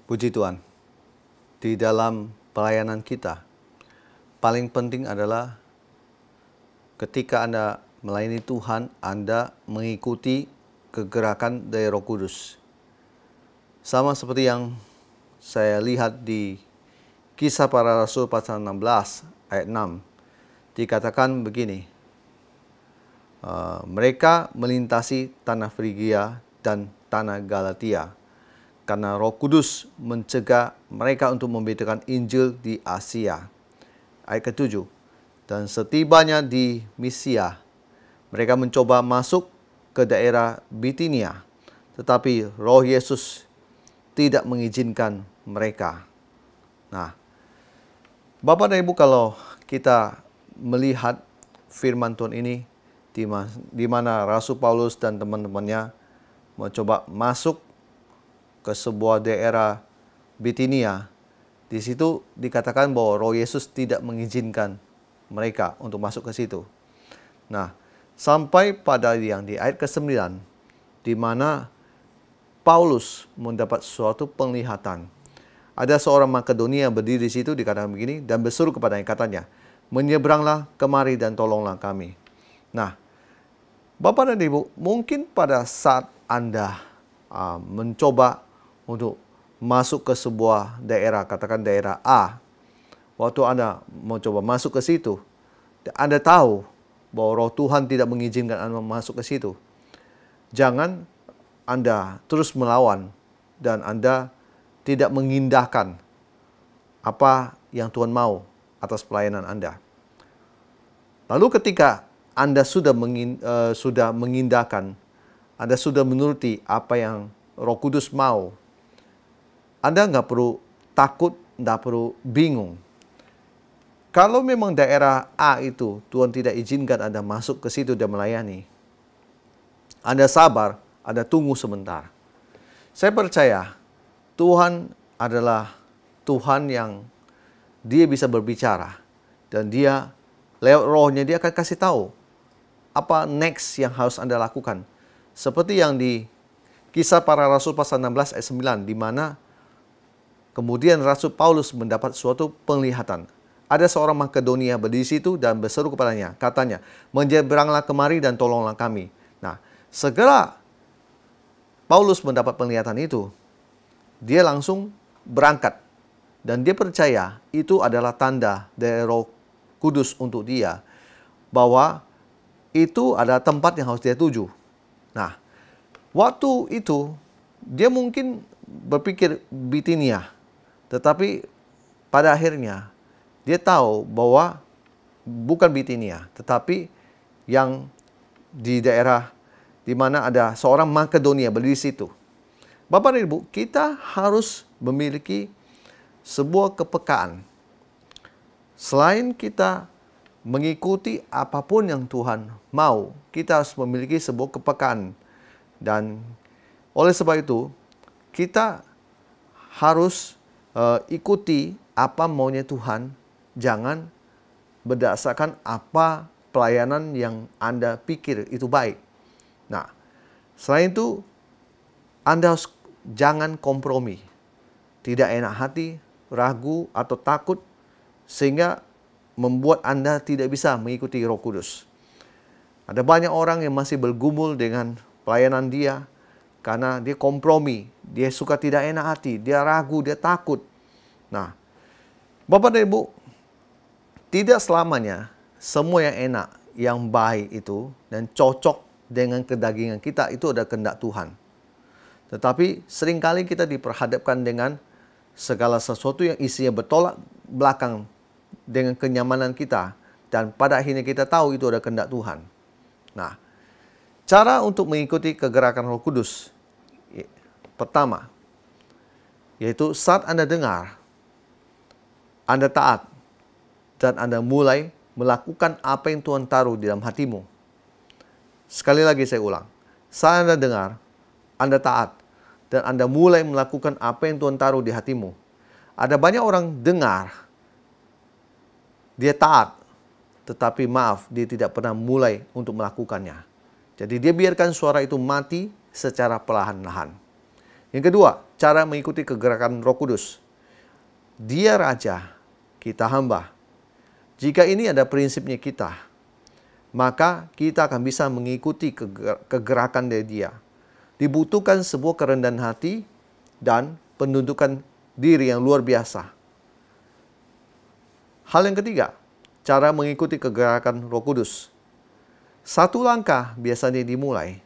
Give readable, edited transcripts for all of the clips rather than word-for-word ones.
Puji Tuhan, di dalam pelayanan kita, paling penting adalah ketika Anda melayani Tuhan, Anda mengikuti kegerakan dari Roh Kudus. Sama seperti yang saya lihat di Kisah Para Rasul pasal 16 ayat 6, dikatakan begini, mereka melintasi tanah Frigia dan tanah Galatia, karena Roh Kudus mencegah mereka untuk memberitakan Injil di Asia. Ayat ke-7, dan setibanya di Misia, mereka mencoba masuk ke daerah Bitinia, tetapi Roh Yesus tidak mengizinkan mereka. Nah, Bapak dan Ibu, kalau kita melihat firman Tuhan ini, di mana Rasul Paulus dan teman-temannya mencoba masuk ke sebuah daerah Bitinia, di situ dikatakan bahwa Roh Yesus tidak mengizinkan mereka untuk masuk ke situ. Nah, sampai pada yang di ayat ke-9, di mana Paulus mendapat suatu penglihatan. Ada seorang Makedonia berdiri di situ, dikatakan begini, dan berseru kepadanya, katanya, menyeberanglah kemari dan tolonglah kami. Nah, Bapak dan Ibu, mungkin pada saat Anda mencoba untuk masuk ke sebuah daerah, katakan daerah A, waktu Anda mau coba masuk ke situ, Anda tahu bahwa Roh Tuhan tidak mengizinkan Anda masuk ke situ. Jangan Anda terus melawan dan Anda tidak mengindahkan apa yang Tuhan mau atas pelayanan Anda. Lalu ketika Anda sudah mengindahkan, Anda sudah menuruti apa yang Roh Kudus mau, Anda nggak perlu takut, nggak perlu bingung. Kalau memang daerah A itu Tuhan tidak izinkan Anda masuk ke situ dan melayani, Anda sabar, Anda tunggu sebentar. Saya percaya Tuhan adalah Tuhan yang Dia bisa berbicara, dan Dia lewat Rohnya Dia akan kasih tahu apa next yang harus Anda lakukan. Seperti yang di Kisah Para Rasul pasal 16 ayat 9, di mana kemudian Rasul Paulus mendapat suatu penglihatan. Ada seorang Makedonia berdiri di situ dan berseru kepadanya, katanya, menyeberanglah kemari dan tolonglah kami. Nah, segera Paulus mendapat penglihatan itu, dia langsung berangkat. Dan dia percaya itu adalah tanda dari Roh Kudus untuk dia, bahwa itu adalah tempat yang harus dia tuju. Nah, waktu itu dia mungkin berpikir Bitinia, tetapi pada akhirnya dia tahu bahwa bukan Bitinia, tetapi yang di daerah di mana ada seorang Makedonia berdiri di situ. Bapak dan Ibu, kita harus memiliki sebuah kepekaan. Selain kita mengikuti apapun yang Tuhan mau, kita harus memiliki sebuah kepekaan. Dan oleh sebab itu, kita harus ikuti apa maunya Tuhan. Jangan berdasarkan apa pelayanan yang Anda pikir itu baik. Nah, selain itu, Anda harus jangan kompromi. Tidak enak hati, ragu, atau takut, sehingga membuat Anda tidak bisa mengikuti Roh Kudus. Ada banyak orang yang masih bergumul dengan pelayanan dia karena dia kompromi, dia suka tidak enak hati, dia ragu, dia takut. Nah, Bapak dan Ibu, tidak selamanya semua yang enak, yang baik itu dan cocok dengan kedagingan kita itu adalah kehendak Tuhan. Tetapi seringkali kita diperhadapkan dengan segala sesuatu yang isinya bertolak belakang dengan kenyamanan kita, dan pada akhirnya kita tahu itu adalah kehendak Tuhan. Nah, cara untuk mengikuti kegerakan Roh Kudus, pertama, yaitu saat Anda dengar, Anda taat, dan Anda mulai melakukan apa yang Tuhan taruh di dalam hatimu. Sekali lagi saya ulang, saat Anda dengar, Anda taat, dan Anda mulai melakukan apa yang Tuhan taruh di hatimu. Ada banyak orang dengar, dia taat, tetapi maaf, dia tidak pernah mulai untuk melakukannya. Jadi dia biarkan suara itu mati secara perlahan-lahan. Yang kedua, cara mengikuti kegerakan Roh Kudus. Dia raja, kita hamba. Jika ini ada prinsipnya kita, maka kita akan bisa mengikuti kegerakan dari dia. Dibutuhkan sebuah kerendahan hati dan penundukan diri yang luar biasa. Hal yang ketiga, cara mengikuti kegerakan Roh Kudus. Satu langkah biasanya dimulai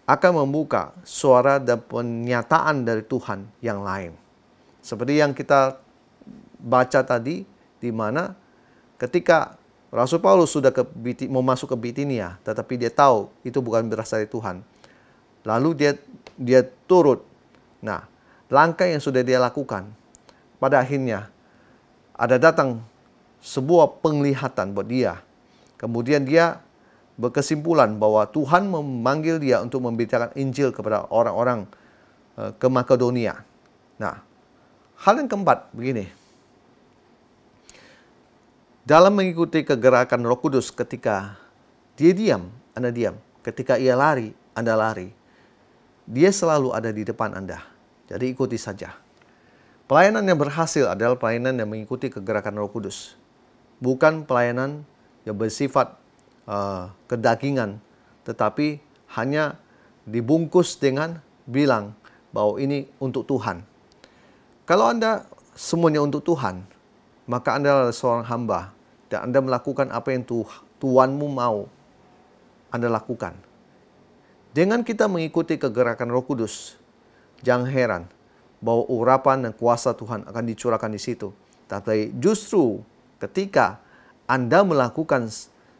akan membuka suara dan pernyataan dari Tuhan yang lain. Seperti yang kita baca tadi, di mana ketika Rasul Paulus sudah mau masuk ke Bitinia, tetapi dia tahu itu bukan berasal dari Tuhan. Lalu dia turut. Nah, langkah yang sudah dia lakukan, pada akhirnya ada datang sebuah penglihatan buat dia. Kemudian dia berkesimpulan bahwa Tuhan memanggil dia untuk memberitakan Injil kepada orang-orang ke Makedonia. Nah, hal yang keempat begini. Dalam mengikuti kegerakan Roh Kudus, ketika dia diam, Anda diam. Ketika ia lari, Anda lari. Dia selalu ada di depan Anda. Jadi ikuti saja. Pelayanan yang berhasil adalah pelayanan yang mengikuti kegerakan Roh Kudus. Bukan pelayanan yang bersifat kedagingan, tetapi hanya dibungkus dengan bilang bahwa ini untuk Tuhan. Kalau Anda semuanya untuk Tuhan, maka Anda adalah seorang hamba dan Anda melakukan apa yang Tuanmu mau Anda lakukan. Dengan kita mengikuti kegerakan Roh Kudus, jangan heran bahwa urapan dan kuasa Tuhan akan dicurahkan di situ. Tapi justru ketika Anda melakukan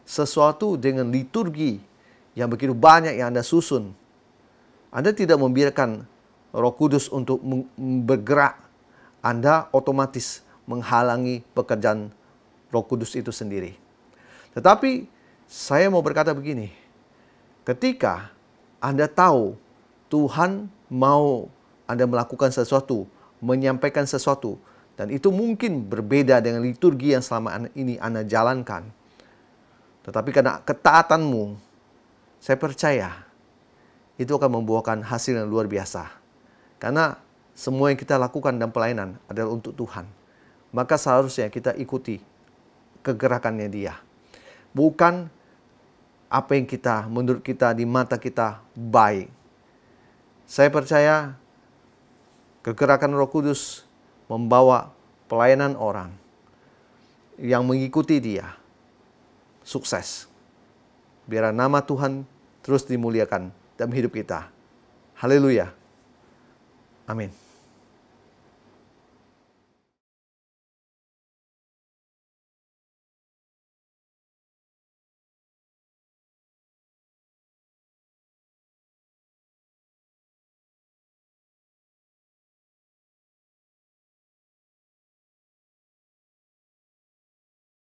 sesuatu dengan liturgi yang begitu banyak yang Anda susun, Anda tidak membiarkan Roh Kudus untuk bergerak. Anda otomatis menghalangi pekerjaan Roh Kudus itu sendiri. Tetapi saya mau berkata begini, ketika Anda tahu Tuhan mau Anda melakukan sesuatu, menyampaikan sesuatu, dan itu mungkin berbeda dengan liturgi yang selama ini Anda jalankan. Tetapi karena ketaatanmu, saya percaya itu akan membuahkan hasil yang luar biasa. Karena semua yang kita lakukan dalam pelayanan adalah untuk Tuhan. Maka seharusnya kita ikuti kegerakannya Dia. Bukan apa yang menurut kita, di mata kita baik. Saya percaya kegerakan Roh Kudus membawa pelayanan orang yang mengikuti Dia sukses. Biar nama Tuhan terus dimuliakan dalam hidup kita. Haleluya. Amin.